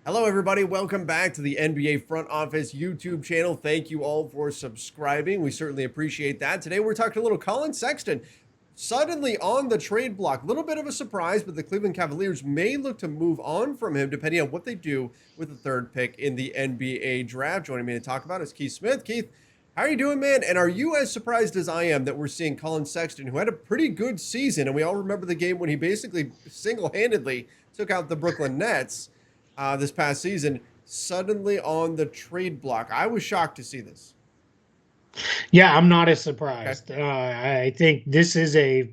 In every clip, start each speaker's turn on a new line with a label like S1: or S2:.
S1: Hello, everybody. Welcome back to the NBA Front Office YouTube channel. Thank you all for subscribing. We certainly appreciate that. Today, we're talking a little Collin Sexton. Suddenly on the trade block. A little bit of a surprise, but the Cleveland Cavaliers may look to move on from him depending on what they do with the third pick in the NBA draft. Joining me to talk about is Keith Smith. Keith, how are you doing, man? And are you as surprised as I am that we're seeing Collin Sexton, who had a pretty good season, and we all remember the game when he basically single-handedly took out the Brooklyn Nets this past season, suddenly on the trade block? I was shocked to see this.
S2: Yeah, I'm not as
S1: Okay.
S2: surprised. I think this is a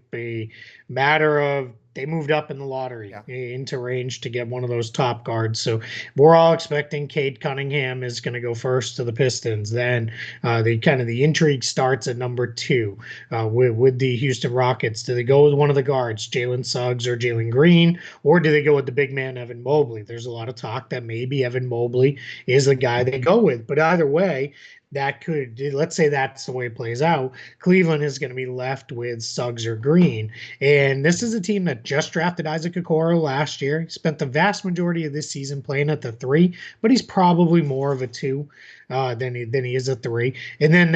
S2: matter of they moved up in the lottery
S1: Yeah.
S2: into range to get one of those top guards. So we're all expecting Cade Cunningham is going to go first to the Pistons. Then the intrigue starts at number two with the Houston Rockets. Do they go with one of the guards, Jalen Suggs or Jalen Green, or do they go with the big man Evan Mobley? There's a lot of talk that maybe Evan Mobley is the guy they go with, but either way that could, let's say that's the way it plays out, Cleveland is going to be left with Suggs or Green. And this is a team that just drafted Isaac Okoro last year. He spent the vast majority of this season playing at the three, but he's probably more of a two than he is a three. And then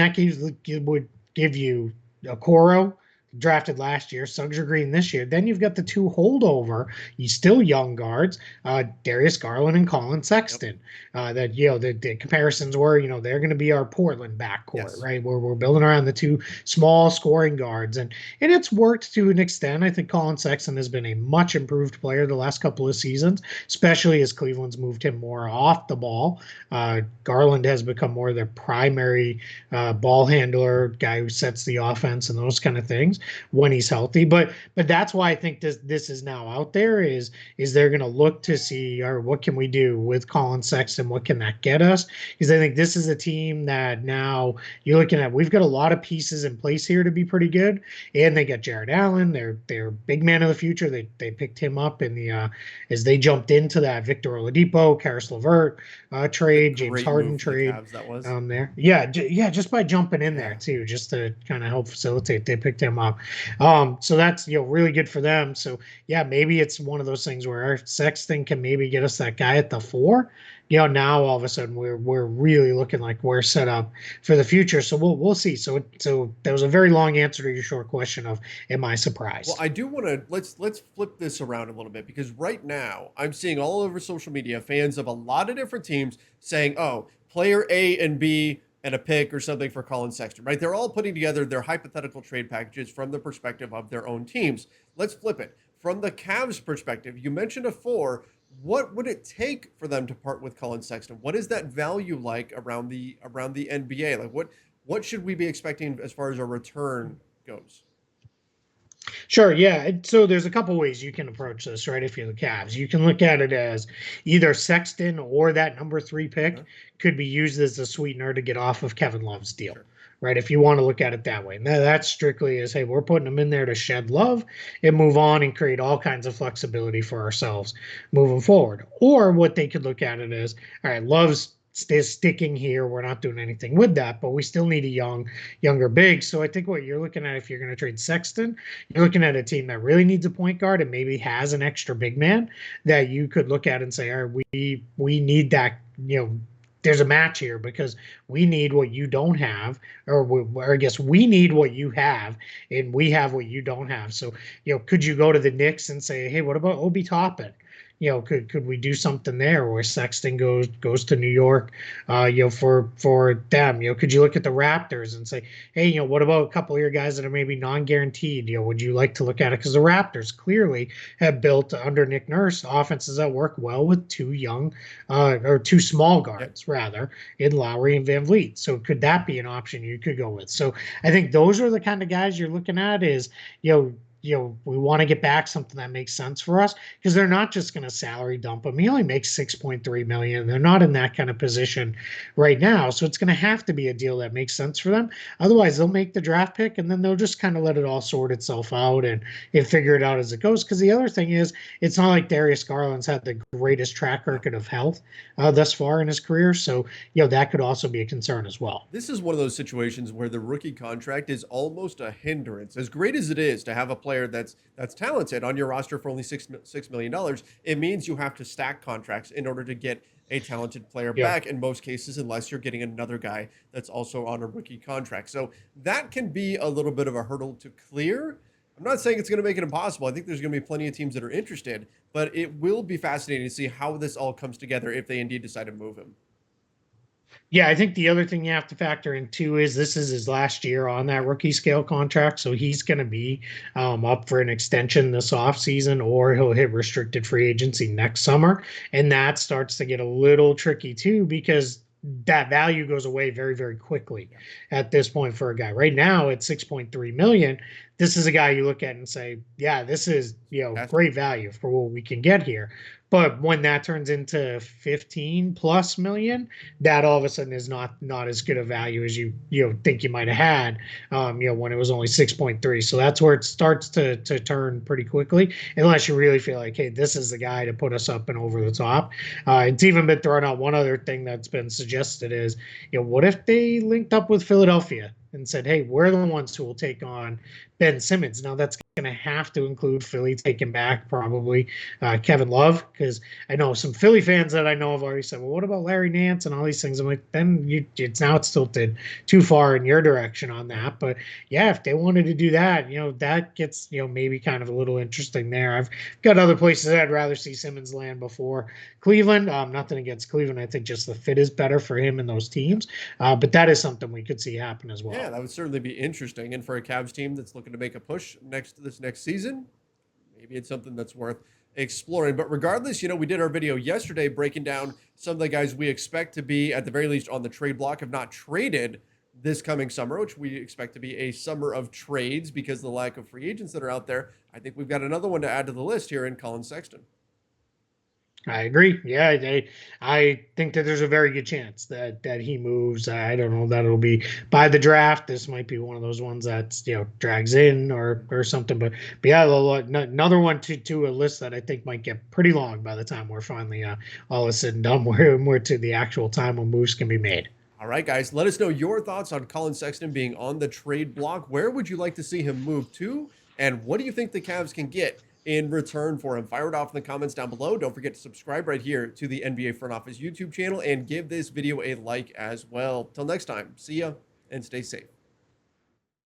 S2: would give you Okoro drafted last year, Suggs or Green this year. Then you've got the two holdover, you still young guards, Darius Garland and Collin Sexton. That the comparisons were, they're going to be our Portland backcourt,
S1: Yes.
S2: right? We're building around the two small scoring guards, and it's worked to an extent. I think Collin Sexton has been a much improved player the last couple of seasons, especially as Cleveland's moved him more off the ball. Garland has become more their primary ball handler, guy who sets the offense and those kind of things when he's healthy. But that's why I think this is now out there is they're going to look to see, or what can we do with Collin Sexton? What can that get us? Because I think this is a team that now you're looking at. We've got a lot of pieces in place here to be pretty good, and they got Jared Allen. They're big man of the future. They picked him up in the as they jumped into that Victor Oladipo, Karis LeVert
S1: A
S2: trade, James
S1: great move
S2: Harden
S1: for the
S2: trade
S1: Cavs, that was.
S2: there. Yeah, just by jumping in there
S1: Yeah.
S2: too, just to kind of help facilitate. They picked him up. So that's really good for them. So yeah, maybe it's one of those things where our Sexton can maybe get us that guy at the four. Now all of a sudden we're really looking like we're set up for the future. So we'll see. So that was a very long answer to your short question of am I
S1: Well,
S2: surprised?
S1: I do want to let's flip this around a little bit because right now I'm seeing all over social media fans of a lot of different teams saying, "Oh, player A and B and a pick or something for Collin Sexton." Right? They're all putting together their hypothetical trade packages from the perspective of their own teams. Let's flip it from the Cavs' perspective. You mentioned a four. What would it take for them to part with Collin Sexton? What is that value like around the NBA? Like what should we be expecting as far as a return goes?
S2: Sure, yeah. So there's a couple ways you can approach this, right? If you're the Cavs, you can look at it as either Sexton or that number three pick
S1: Huh?
S2: could be used as a sweetener to get off of Kevin Love's deal,
S1: Sure.
S2: right? If you want to look at it that way. Now, that's strictly as, hey, we're putting them in there to shed love and move on and create all kinds of flexibility for ourselves moving forward. Or what they could look at it as, all right, Love's sticking here. We're not doing anything with that, but we still need a younger big. So I think what you're looking at if you're going to trade Sexton, you're looking at a team that really needs a point guard and maybe has an extra big man that you could look at and say, all right, we need that, there's a match here because we need what you don't have, or I guess we need what you have, and we have what you don't have. So, could you go to the Knicks and say, hey, what about Obi Toppin? Could we do something there where Sexton goes to New York, for them? Could you look at the Raptors and say, hey, what about a couple of your guys that are maybe non-guaranteed? Would you like to look at it? Because the Raptors clearly have built under Nick Nurse offenses that work well with two young, or two small
S1: Yep.
S2: guards rather, in Lowry and Van Vliet. So could that be an option you could go with? So I think those are the kind of guys you're looking at. Is we want to get back something that makes sense for us because they're not just going to salary dump him. He only makes 6.3 million. They're not in that kind of position right now, so it's going to have to be a deal that makes sense for them. Otherwise, they'll make the draft pick and then they'll just kind of let it all sort itself out and figure it out as it goes. Because the other thing is, it's not like Darius Garland's had the greatest track
S1: No.
S2: record of health thus far in his career, so that could also be a concern as well.
S1: This is one of those situations where the rookie contract is almost a hindrance. As great as it is to have a player player that's talented on your roster for only $6 million, it means you have to stack contracts in order to get a talented player
S2: Yep.
S1: back in most cases, unless you're getting another guy that's also on a rookie contract. So that can be a little bit of a hurdle to clear. I'm not saying it's going to make it impossible. I think there's going to be plenty of teams that are interested, but it will be fascinating to see how this all comes together if they indeed decide to move him.
S2: Yeah, I think the other thing you have to factor in too is this is his last year on that rookie scale contract. So he's going to be up for an extension this offseason, or he'll hit restricted free agency next summer. And that starts to get a little tricky too, because that value goes away very, very quickly at this point for a guy. Right now it's 6.3 million. This is a guy you look at and say, yeah, this is, great value for what we can get here. But when that turns into 15 plus million, that all of a sudden is not as good a value as you think you might have had, when it was only 6.3. So that's where it starts to turn pretty quickly, unless you really feel like, hey, this is the guy to put us up and over the top. It's even been thrown out. One other thing that's been suggested is, what if they linked up with Philadelphia and said, hey, we're the ones who will take on Ben Simmons. Now that's going to have to include Philly taking back probably Kevin Love, because I know some Philly fans that I know have already said, well, what about Larry Nance and all these things? I'm like, then it's tilted too far in your direction on that. But yeah, if they wanted to do that, that gets, maybe kind of a little interesting there. I've got other places I'd rather see Simmons land before Cleveland. Nothing against Cleveland. I think just the fit is better for him in those teams. But that is something we could see happen as well.
S1: Yeah, that would certainly be interesting. And for a Cavs team that's looking to make a push this next season, maybe it's something that's worth exploring. But regardless, we did our video yesterday breaking down some of the guys we expect to be at the very least on the trade block, if not traded this coming summer, which we expect to be a summer of trades because of the lack of free agents that are out there. I think we've got another one to add to the list here in Collin Sexton.
S2: I agree. Yeah, I think that there's a very good chance that he moves. I don't know that it'll be by the draft. This might be one of those ones that's drags in or something. But yeah, another one to a list that I think might get pretty long by the time we're finally all is said and done. We're to the actual time when moves can be made.
S1: All right, guys, let us know your thoughts on Collin Sexton being on the trade block. Where would you like to see him move to? And what do you think the Cavs can get in return for him? Fire it off in the comments down below. Don't forget to subscribe right here to the NBA Front Office YouTube channel and give this video a like as well. Till next time, see ya and stay safe.